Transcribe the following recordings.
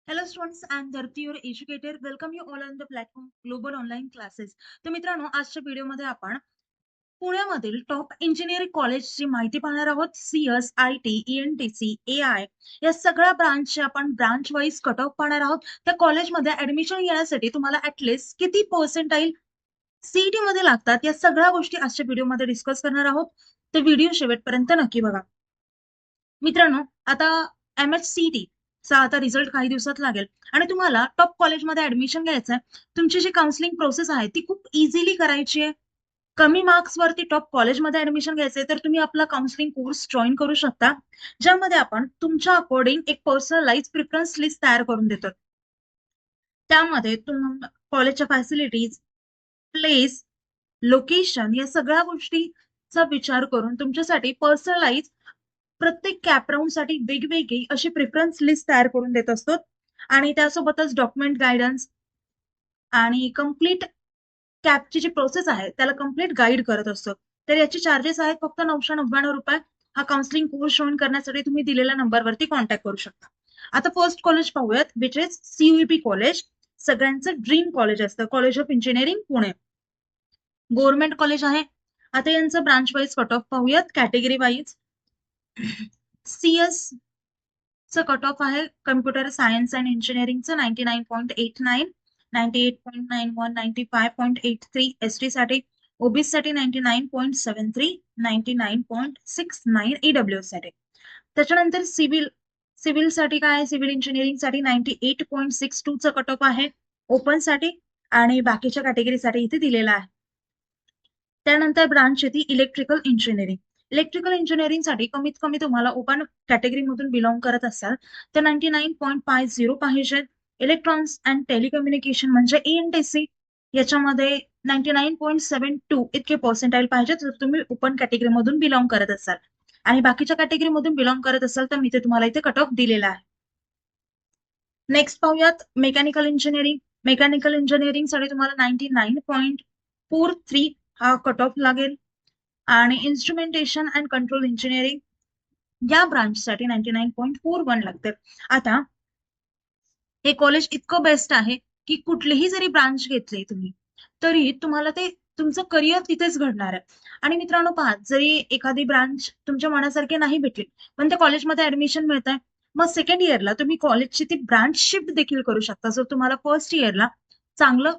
Hello students, I am Dharti, your educator. Welcome you all on the platform Global Online Classes. तर मित्रांनो, आजच्या व्हिडिओमध्ये आपण पुण्यामधील टॉप इंजिनिअरिंग कॉलेजची माहिती पाहणार आहोत. CS, IT, ENTC, AI या सगळ्या ब्रांचचे आपण ब्रांच वाईज कट ऑफ पाहणार आहोत. त्या कॉलेजमध्ये ऍडमिशन घेण्यासाठी तुम्हाला ऍटलीस्ट किती पर्सेंटाईल सीईटी मध्ये लागतात या सगळ्या गोष्टी आजच्या व्हिडिओमध्ये डिस्कस करणार आहोत. तर व्हिडिओ शेवटपर्यंत नक्की बघा. मित्रांनो, आता MHCT चा आता रिझल्ट काही दिवसात लागेल आणि तुम्हाला टॉप कॉलेजमध्ये ऍडमिशन घ्यायचं आहे. तुमची जी काउन्सिलिंग प्रोसेस आहे ती खूप इझिली करायची आहे. कमी मार्क्स वरती टॉप कॉलेजमध्ये ऍडमिशन घ्यायचंय तर तुम्ही आपला काउन्सिलिंग कोर्स जॉईन करू शकता, ज्यामध्ये आपण तुमच्या अकॉर्डिंग एक पर्सनलाइज प्रिफरन्स लिस्ट तयार करून देतो. त्यामध्ये कॉलेजच्या फॅसिलिटीज, प्लेस, लोकेशन या सगळ्या गोष्टीचा विचार करून तुमच्यासाठी पर्सनलाइज प्रत्येक कॅप राऊंड साठी वेगवेगळी अशी प्रिफरन्स लिस्ट तयार करून देत असतो आणि त्यासोबतच डॉक्युमेंट गायडन्स आणि कम्प्लीट कॅपची जी प्रोसेस आहे त्याला कम्प्लीट गाईड करत असतो. तर याचे चार्जेस आहेत फक्त 999 रुपये. हा काउन्सिलिंग कोर्स जॉईन करण्यासाठी तुम्ही दिलेल्या नंबरवरती कॉन्टॅक्ट करू शकता. आता फर्स्ट कॉलेज पाहूयात, विच इज CUEP कॉलेज. सगळ्यांचं ड्रीम कॉलेज असतं, college of engineering Pune. Government college आहे. आता यांचं ब्रांच वाईज कट ऑफ पाहूयात, कॅटेगरी वाईज. CS चं कट ऑफ आहे कम्प्युटर सायन्स अँड इंजिनिअरिंगचं 99.89, 98.91, 95.83 ST साठी, ओबीसी साठी 99.73, 99.69 EWS साठी. त्याच्यानंतर सिव्हिल साठी काय, सिव्हिल इंजिनिअरिंग साठी 98.62 चा कट ऑफ आहे ओपन साठी आणि बाकीच्या कॅटेगरीसाठी इथे दिलेला आहे. त्यानंतर ब्रांच येते इलेक्ट्रिकल इंजिनिअरिंग. इलेक्ट्रिकल इंजिनिअरिंग साठी कमीत कमी तुम्हाला ओपन कॅटेगरीमधून बिलॉंग करत असाल तर 99.50 पाहिजे. इलेक्ट्रॉनिक्स अँड टेलिकम्युनिकेशन म्हणजे ENTC याच्यामध्ये 99.72 इतके पर्सेंटाईल पाहिजे जर तुम्ही ओपन कॅटेगरीमधून बिलॉंग करत असाल, आणि बाकीच्या कॅटेगरीमधून बिलॉंग करत असाल तर मी ते तुम्हाला इथे कट ऑफ दिलेला आहे. नेक्स्ट पाहूयात मेकॅनिकल इंजिनिअरिंग. मेकॅनिकल इंजिनिअरिंग साठी तुम्हाला 99.43 हा कट ऑफ लागेल आणि इन्स्ट्रुमेंटेशन अँड कंट्रोल इंजिनिअरिंग या ब्रांचसाठी 99.41 लागते. आता हे कॉलेज इतकं बेस्ट आहे की कुठलीही जरी ब्रांच घेतली तुम्ही तरी तुम्हाला ते तुमचं करिअर तिथेच घडणार आहे. आणि मित्रांनो पहा, जरी एखादी ब्रांच तुमच्या मनासारखी नाही भेटली पण त्या कॉलेजमध्ये ऍडमिशन मिळत आहे, मग सेकंड इयरला तुम्ही कॉलेजची ती ब्रांच शिफ्ट देखील करू शकता जर तुम्हाला फर्स्ट इयरला चांगलं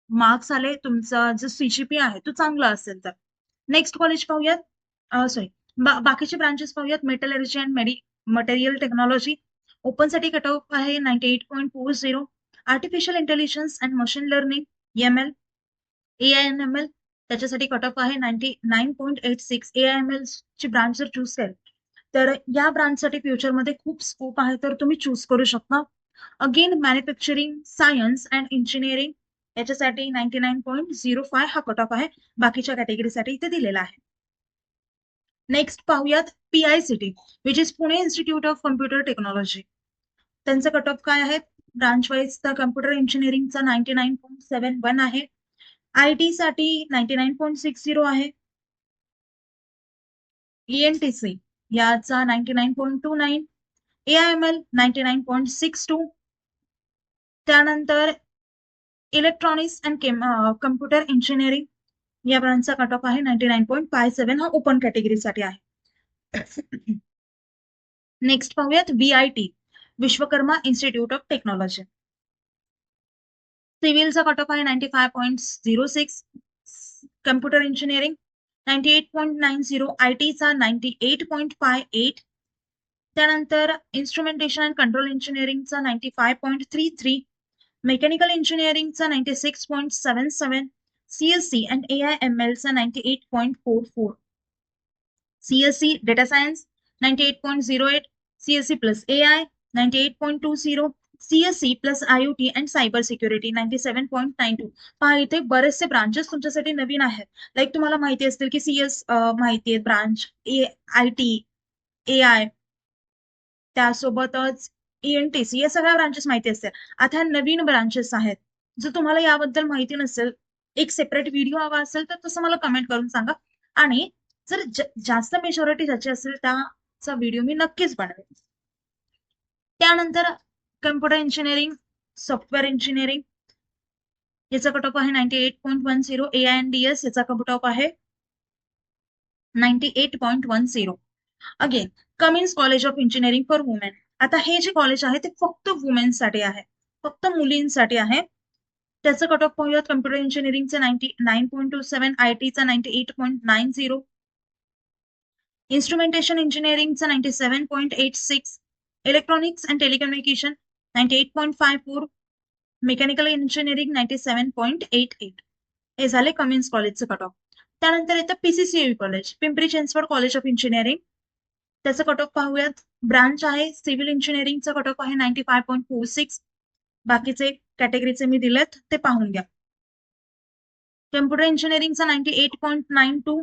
मार्क्स आले, तुमचा जो CGPA आहे तो चांगला असेल तर. नेक्स्ट कॉलेज पाहूयात, सॉरी बाकीचे ब्रांचेस पाहूयात. Metallurgy and material technology. Open साठी कट ऑफ आहे 98.40. Artificial intelligence and machine learning ML AIML त्याच्यासाठी कट ऑफ आहे 99.86. AIML ची ब्रांच जर चूज केली तर या ब्रांचसाठी फ्युचरमध्ये खूप स्कोप आहे, तर तुम्ही चूज करू शकता. Again manufacturing science and engineering याच्यासाठी 99.05 हा कट ऑफ आहे, बाकीच्या कॅटेगरीसाठी इथे दिलेला आहे. नेक्स्ट पाहूयात PICT which is Pune institute of computer technology. त्यांचं कट ऑफ काय आहे, ब्रांच वाईज तर कम्प्युटर इंजिनिअरिंगचा 99.71 आहे, IT साठी 99.60 आहे, ENTC याचा 99.29, AIML 99.62. त्यानंतर इलेक्ट्रॉनिक्स अँड कम्प्युटर इंजिनिअरिंग या ब्रांचचा कट ऑफ आहे 99.57, हा ओपन कॅटेगरीसाठी आहे. नेक्स्ट पाहूयात VIT Vishwakarma institute of technology. सिव्हिलचा कट ऑफ आहे 95.06, कम्प्युटर इंजिनिअरिंग 98.90, ITचा 98.58. त्यानंतर इन्स्ट्रुमेंटेशन अँड कंट्रोल इंजिनिअरिंगचा 95.33, मेकॅनिकल इंजिनिअरिंगचा 96.77, CSC अँड AIMLचा 98.44, CSC data science 98.08, CSC plus AI 98.20, CSC plus IoT and cyber security 97.92. पहा इथे बरेचसे ब्रांचेस तुमच्यासाठी नवीन आहेत. लाईक तुम्हाला माहिती असतील की CS माहिती आहे ब्रांच, IT, AI, त्यासोबतच ENTC या सगळ्या ब्रांचेस माहिती असतील. आता नवीन ब्रांचेस आहेत, जर तुम्हाला याबद्दल माहिती नसेल, एक सेपरेट व्हिडिओ हवा असेल तर तसं मला कमेंट करून सांगा, आणि जर जास्त मेजॉरिटी ज्याची असेल त्याचा व्हिडिओ मी नक्कीच बनवेन. त्यानंतर कम्प्युटर इंजिनिअरिंग, सॉफ्टवेअर इंजिनिअरिंग याचा कट ऑफ आहे 98.10. AINDS याचा कट ऑफ आहे 98.10. Again Cummins college of engineering for women. आता हे जे कॉलेज आहे ते फक्त वुमेन्ससाठी आहे, फक्त मुलींसाठी आहे. त्याचं कट ऑफ पाहूयात. कम्प्युटर इंजिनिअरिंगचं 99.27, IT चा 98.90, इन्स्ट्रुमेंटेशन इंजिनिअरिंगचं 97.86, electronics and telecommunication 98.54, mechanical engineering 97.88. हे झाले कमिन्स कॉलेजचं कट ऑफ. त्यानंतर येतं PCCU college, Pimpri Chinchwad college of engineering. त्याचं कट ऑफ पाहूयात. ब्रांच आहे सिव्हिल इंजिनिअरिंगचा कट ऑफ आहे 95.46. बाकीचे कॅटेगरीचे मी दिलेत ते पाहून घ्या. कम्प्युटर इंजिनिअरिंगचा 98.92,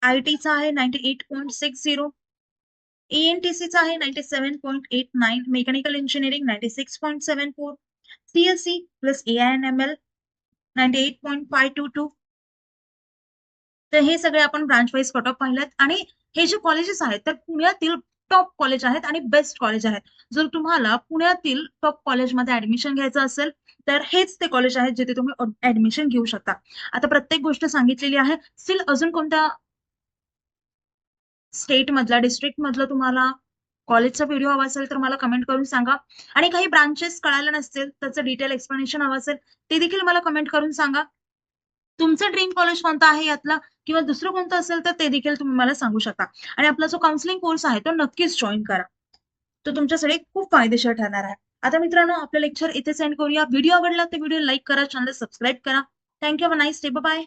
IT चा आहे 98.60, ENTCचा आहे 97.89, mechanical engineering 96.74, CSE plus AINML 98.522. तर हे सगळे आपण ब्रांच वाईज कट ऑफ पाहिलेत. आणि हे जे कॉलेजेस आहेत तर पुण्यातील टॉप कॉलेज आहेत आणि बेस्ट कॉलेज आहेत. जर तुम्हाला पुण्यातील टॉप कॉलेजमध्ये ऍडमिशन घ्यायचं असेल तर हेच ते कॉलेज आहेत जिथे तुम्ही ऍडमिशन घेऊ शकता. आता प्रत्येक गोष्ट सांगितलेली आहे. स्टील अजून कोणत्या स्टेट मधला, डिस्ट्रिक्ट मधलं तुम्हाला कॉलेजचा व्हिडिओ हवा असेल तर मला कमेंट करून सांगा. आणि काही ब्रांचेस कळायला नसतील, त्याचं डिटेल एक्सप्लेनेशन हवं असेल ते देखील मला कमेंट करून सांगा. तुमचं ड्रीम कॉलेज कोणतं आहे यातला किंवा दुसरं कोणतं असेल तर ते देखील तुम्ही मला सांगू शकता. आणि आपला जो काउन्सिलिंग कोर्स आहे तो नक्कीच जॉईन करा. तो तुमच्यासाठी खूप फायदेशीर ठरणार आहे. आता मित्रांनो, आपलं लेक्चर इथे सेंड करूया. व्हिडिओ आवडला तर व्हिडिओ लाईक करा, चॅनल सबस्क्राईब करा. Thank you. Have a nice day. Bye.